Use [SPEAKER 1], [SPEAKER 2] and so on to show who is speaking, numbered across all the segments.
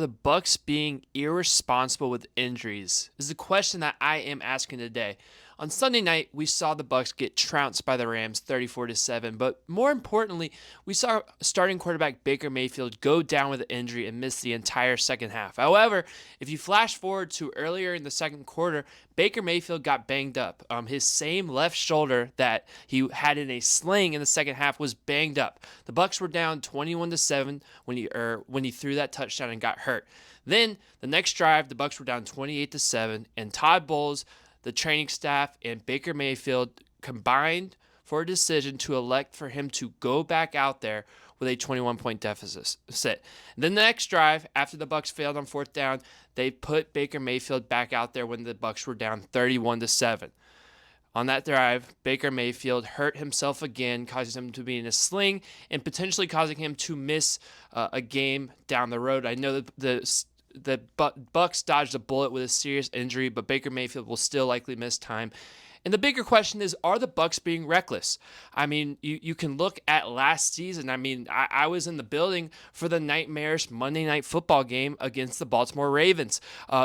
[SPEAKER 1] the Bucks being irresponsible with injuries? Is the question that I am asking today. On Sunday night, we saw the Bucks get trounced by the Rams 34-7, but more importantly, we saw starting quarterback Baker Mayfield go down with an injury and miss the entire second half. However, if you flash forward to earlier in the second quarter, Baker Mayfield got banged up. His same left shoulder that he had in a sling in the second half was banged up. The Bucks were down 21-7 when he threw that touchdown and got hurt. Then the next drive, the Bucks were down 28-7, and Todd Bowles, the training staff, and Baker Mayfield combined for a decision to elect for him to go back out there with a 21-point deficit. Then the next drive, after the Bucks failed on fourth down, they put Baker Mayfield back out there when the Bucks were down 31-7. On that drive, Baker Mayfield hurt himself again, causing him to be in a sling and potentially causing him to miss a game down the road. I know that the Bucks dodged a bullet with a serious injury, but Baker Mayfield will still likely miss time. And the bigger question is, are the Bucks being reckless? I mean, you can look at last season. I mean, I was in the building for the nightmarish Monday Night Football game against the Baltimore Ravens.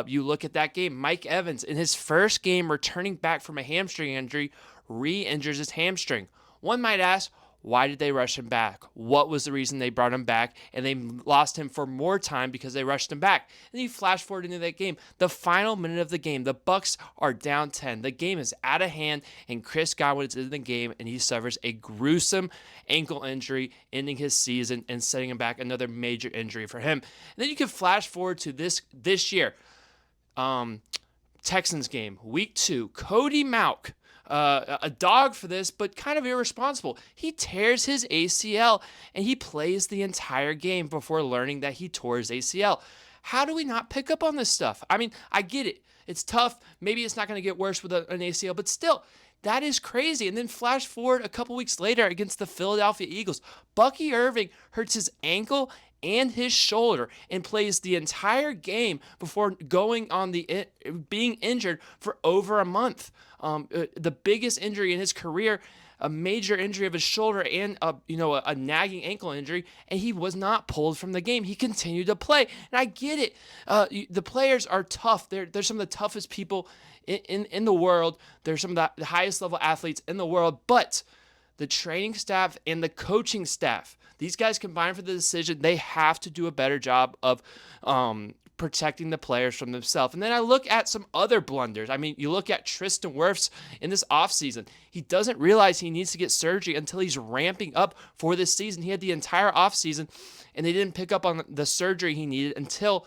[SPEAKER 1] You look at that game, Mike Evans, in his first game returning back from a hamstring injury, re-injures his hamstring. One might ask, why did they rush him back? What was the reason they brought him back? And they lost him for more time because they rushed him back. And you flash forward into that game. The final minute of the game, the Bucks are down 10. The game is out of hand, and Chris Godwin is in the game, and he suffers a gruesome ankle injury, ending his season and setting him back another major injury for him. And then you can flash forward to this year. Texans game, week 2. Cody Mauch. A dog for this, but kind of irresponsible. He tears his ACL, and he plays the entire game before learning that he tore his ACL. How do we not pick up on this stuff? I mean, I get it. It's tough. Maybe it's not going to get worse with an ACL, but still, that is crazy. And then flash forward a couple weeks later against the Philadelphia Eagles. Bucky Irving hurts his ankle and his shoulder and plays the entire game before going on being injured for over a month. The biggest injury in his career, a major injury of his shoulder and a nagging ankle injury, and he was not pulled from the game. He continued to play, and I get it. The players are tough. They're some of the toughest people in the world. They're some of the highest level athletes in the world, but the training staff and the coaching staff, these guys combined for the decision, they have to do a better job of protecting the players from themselves. And then I look at some other blunders. I mean, you look at Tristan Wirfs in this offseason. He doesn't realize he needs to get surgery until he's ramping up for this season. He had the entire offseason, and they didn't pick up on the surgery he needed until